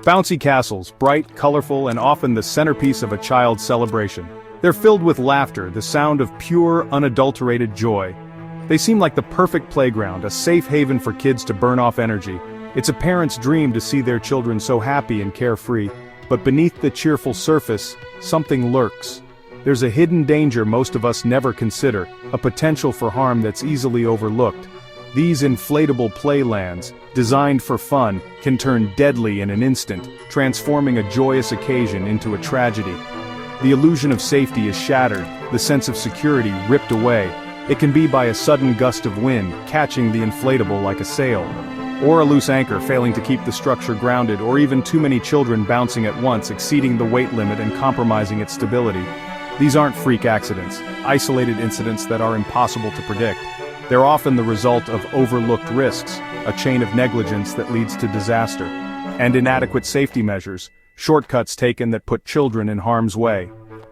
Bouncy castles, bright, colorful, and often the centerpiece of a child's celebration. They're filled with laughter, the sound of pure, unadulterated joy. They seem like the perfect playground, a safe haven for kids to burn off energy. It's a parent's dream to see their children so happy and carefree. But beneath the cheerful surface, something lurks. There's a hidden danger most of us never consider, a potential for harm that's easily overlooked. These inflatable playlands, designed for fun, can turn deadly in an instant, transforming a joyous occasion into a tragedy. The illusion of safety is shattered, the sense of security ripped away. It can be by a sudden gust of wind, catching the inflatable like a sail. Or a loose anchor failing to keep the structure grounded, or even too many children bouncing at once, exceeding the weight limit and compromising its stability. These aren't freak accidents, isolated incidents that are impossible to predict. They're often the result of overlooked risks, a chain of negligence that leads to disaster, and inadequate safety measures, shortcuts taken that put children in harm's way.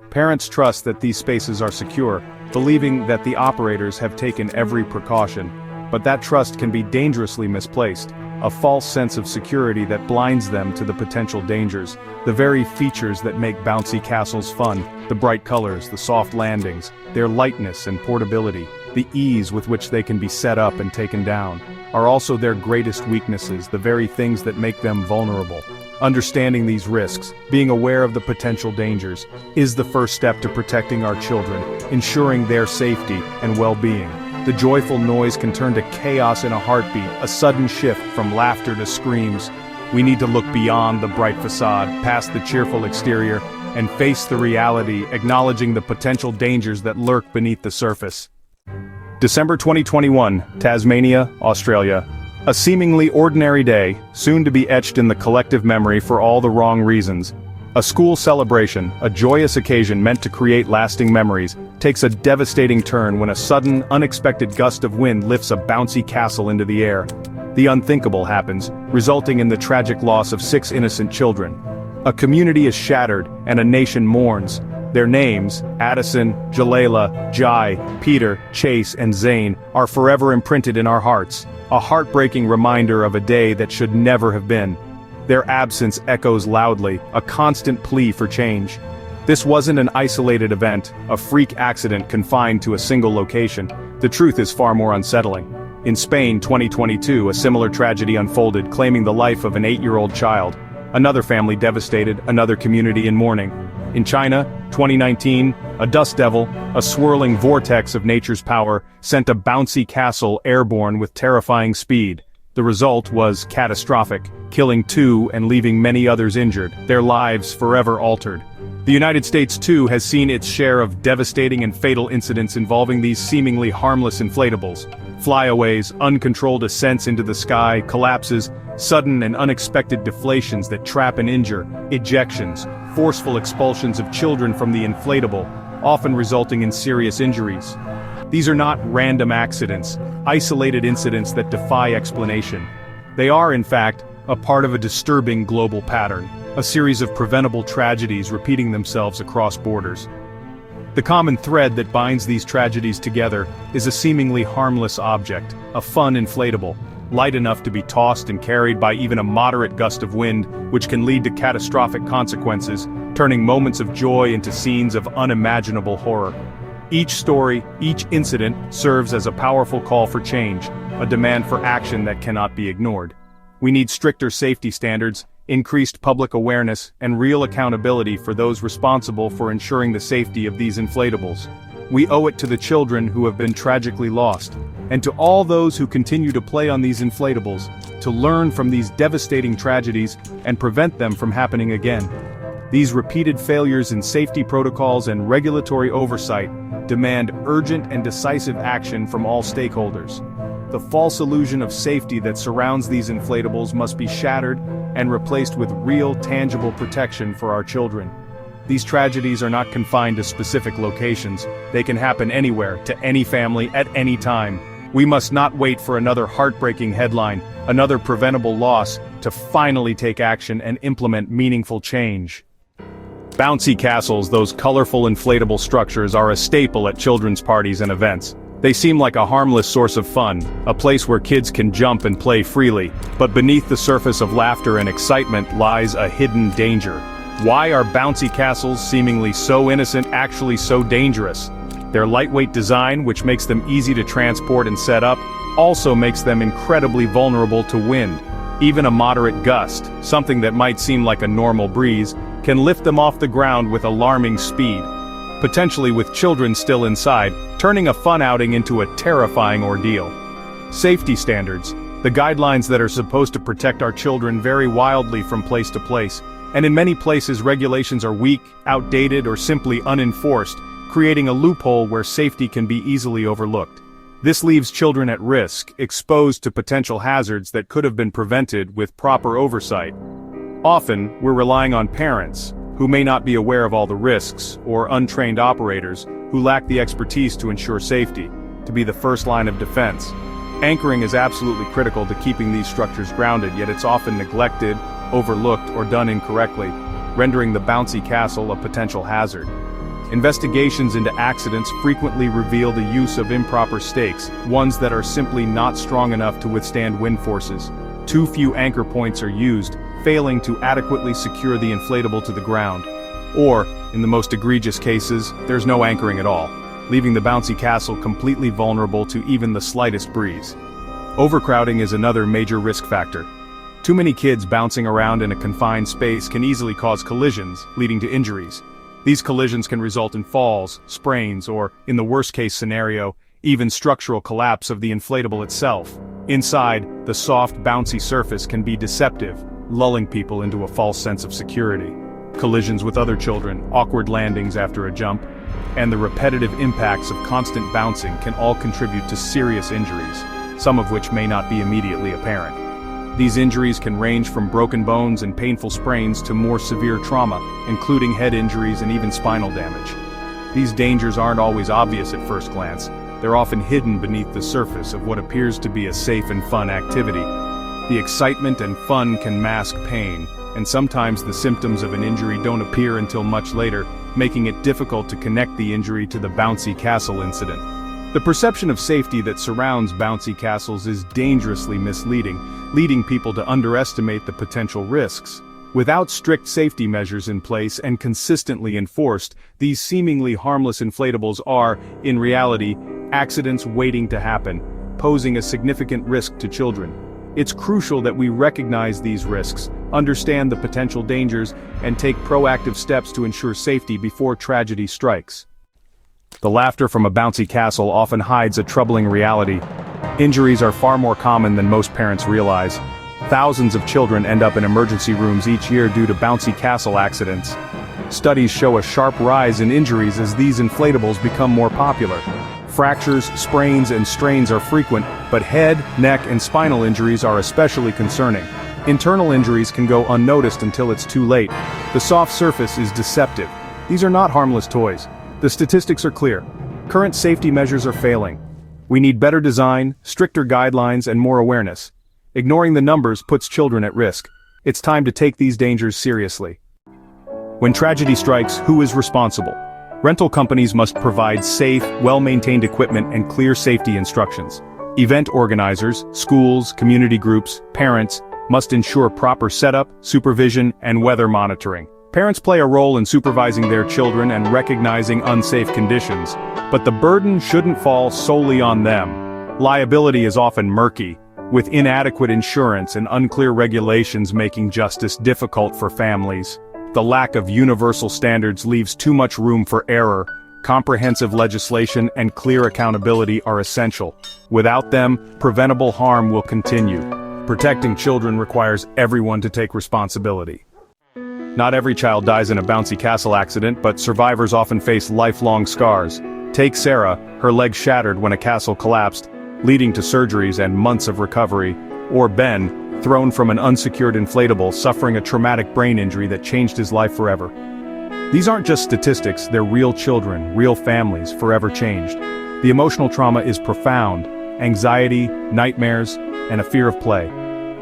Parents trust that these spaces are secure, believing that the operators have taken every precaution, but that trust can be dangerously misplaced, a false sense of security that blinds them to the potential dangers, the very features that make bouncy castles fun, the bright colors, the soft landings, their lightness and portability, the ease with which they can be set up and taken down, are also their greatest weaknesses, the very things that make them vulnerable. Understanding these risks, being aware of the potential dangers, is the first step to protecting our children, ensuring their safety and well-being. The joyful noise can turn to chaos in a heartbeat, a sudden shift from laughter to screams. We need to look beyond the bright facade, past the cheerful exterior, and face the reality, acknowledging the potential dangers that lurk beneath the surface. December 2021, Tasmania, Australia. A seemingly ordinary day, soon to be etched in the collective memory for all the wrong reasons. A school celebration, a joyous occasion meant to create lasting memories, takes a devastating turn when a sudden, unexpected gust of wind lifts a bouncy castle into the air. The unthinkable happens, resulting in the tragic loss of 6 innocent children. A community is shattered, and a nation mourns. Their names, Addison, Jalala, Jai, Peter, Chase, and Zane, are forever imprinted in our hearts, a heartbreaking reminder of a day that should never have been. Their absence echoes loudly, a constant plea for change. This wasn't an isolated event, a freak accident confined to a single location. The truth is far more unsettling. In Spain, 2022, a similar tragedy unfolded, claiming the life of an 8-year-old child. Another family devastated, another community in mourning. In China, 2019, a dust devil, a swirling vortex of nature's power, sent a bouncy castle airborne with terrifying speed. The result was catastrophic, killing 2 and leaving many others injured, their lives forever altered. The United States, too, has seen its share of devastating and fatal incidents involving these seemingly harmless inflatables. Flyaways, uncontrolled ascents into the sky, collapses, sudden and unexpected deflations that trap and injure, ejections, forceful expulsions of children from the inflatable, often resulting in serious injuries. These are not random accidents, isolated incidents that defy explanation. They are, in fact, a part of a disturbing global pattern, a series of preventable tragedies repeating themselves across borders. The common thread that binds these tragedies together is a seemingly harmless object, a fun inflatable, light enough to be tossed and carried by even a moderate gust of wind, which can lead to catastrophic consequences, turning moments of joy into scenes of unimaginable horror. Each story, each incident, serves as a powerful call for change, a demand for action that cannot be ignored. We need stricter safety standards, increased public awareness, and real accountability for those responsible for ensuring the safety of these inflatables. We owe it to the children who have been tragically lost, and to all those who continue to play on these inflatables, to learn from these devastating tragedies and prevent them from happening again. These repeated failures in safety protocols and regulatory oversight demand urgent and decisive action from all stakeholders. The false illusion of safety that surrounds these inflatables must be shattered and replaced with real, tangible protection for our children. These tragedies are not confined to specific locations. They can happen anywhere, to any family, at any time. We must not wait for another heartbreaking headline, another preventable loss, to finally take action and implement meaningful change. Bouncy castles, those colorful inflatable structures, are a staple at children's parties and events. They seem like a harmless source of fun, a place where kids can jump and play freely, but beneath the surface of laughter and excitement lies a hidden danger. Why are bouncy castles seemingly so innocent actually so dangerous? Their lightweight design, which makes them easy to transport and set up, also makes them incredibly vulnerable to wind. Even a moderate gust, something that might seem like a normal breeze, can lift them off the ground with alarming speed, potentially with children still inside, turning a fun outing into a terrifying ordeal. Safety standards. The guidelines that are supposed to protect our children vary wildly from place to place, and in many places regulations are weak, outdated, or simply unenforced, creating a loophole where safety can be easily overlooked. This leaves children at risk, exposed to potential hazards that could have been prevented with proper oversight. Often, we're relying on parents, who may not be aware of all the risks, or untrained operators, who lack the expertise to ensure safety, to be the first line of defense. Anchoring is absolutely critical to keeping these structures grounded, yet it's often neglected, overlooked, or done incorrectly, rendering the bouncy castle a potential hazard. Investigations into accidents frequently reveal the use of improper stakes, ones that are simply not strong enough to withstand wind forces. Too few anchor points are used, failing to adequately secure the inflatable to the ground. Or, in the most egregious cases, there's no anchoring at all, leaving the bouncy castle completely vulnerable to even the slightest breeze. Overcrowding is another major risk factor. Too many kids bouncing around in a confined space can easily cause collisions, leading to injuries. These collisions can result in falls, sprains, or, in the worst-case scenario, even structural collapse of the inflatable itself. Inside, the soft, bouncy surface can be deceptive, lulling people into a false sense of security. Collisions with other children, awkward landings after a jump, and the repetitive impacts of constant bouncing can all contribute to serious injuries, some of which may not be immediately apparent. These injuries can range from broken bones and painful sprains to more severe trauma, including head injuries and even spinal damage. These dangers aren't always obvious at first glance. They're often hidden beneath the surface of what appears to be a safe and fun activity. The excitement and fun can mask pain, and sometimes the symptoms of an injury don't appear until much later, making it difficult to connect the injury to the bouncy castle incident. The perception of safety that surrounds bouncy castles is dangerously misleading, leading people to underestimate the potential risks. Without strict safety measures in place and consistently enforced, these seemingly harmless inflatables are, in reality, accidents waiting to happen, posing a significant risk to children. It's crucial that we recognize these risks, understand the potential dangers, and take proactive steps to ensure safety before tragedy strikes. The laughter from a bouncy castle often hides a troubling reality. Injuries are far more common than most parents realize. Thousands of children end up in emergency rooms each year due to bouncy castle accidents. Studies show a sharp rise in injuries as these inflatables become more popular. Fractures, sprains, and strains are frequent, but head, neck, and spinal injuries are especially concerning. Internal injuries can go unnoticed until it's too late. The soft surface is deceptive. These are not harmless toys. The statistics are clear. Current safety measures are failing. We need better design, stricter guidelines, and more awareness. Ignoring the numbers puts children at risk. It's time to take these dangers seriously. When tragedy strikes, who is responsible? Rental companies must provide safe, well-maintained equipment and clear safety instructions. Event organizers, schools, community groups, parents, must ensure proper setup, supervision, and weather monitoring. Parents play a role in supervising their children and recognizing unsafe conditions, but the burden shouldn't fall solely on them. Liability is often murky, with inadequate insurance and unclear regulations making justice difficult for families. The lack of universal standards leaves too much room for error. Comprehensive legislation and clear accountability are essential. Without them, preventable harm will continue. Protecting children requires everyone to take responsibility. Not every child dies in a bouncy castle accident, but survivors often face lifelong scars. Take Sarah, her leg shattered when a castle collapsed, leading to surgeries and months of recovery. Or Ben, thrown from an unsecured inflatable, suffering a traumatic brain injury that changed his life forever. These aren't just statistics, they're real children, real families, forever changed. The emotional trauma is profound: anxiety, nightmares, and a fear of play.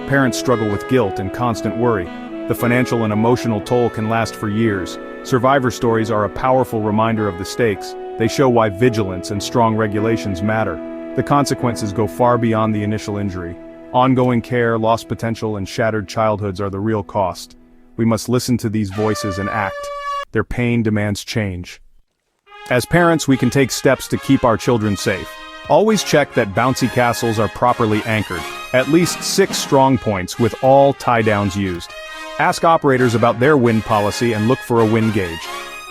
Parents struggle with guilt and constant worry. The financial and emotional toll can last for years. Survivor stories are a powerful reminder of the stakes. They show why vigilance and strong regulations matter. The consequences go far beyond the initial injury. Ongoing care, lost potential, and shattered childhoods are the real cost. We must listen to these voices and act. Their pain demands change. As parents, we can take steps to keep our children safe. Always check that bouncy castles are properly anchored. At least 6 strong points with all tie-downs used. Ask operators about their wind policy and look for a wind gauge.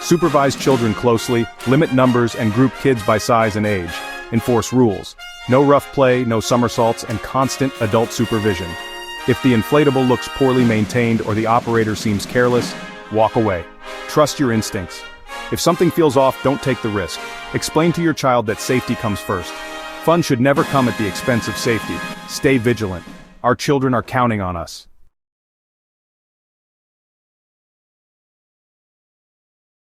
Supervise children closely, limit numbers and group kids by size and age. Enforce rules. No rough play, no somersaults, and constant adult supervision. If the inflatable looks poorly maintained or the operator seems careless, walk away. Trust your instincts. If something feels off, don't take the risk. Explain to your child that safety comes first. Fun should never come at the expense of safety. Stay vigilant. Our children are counting on us.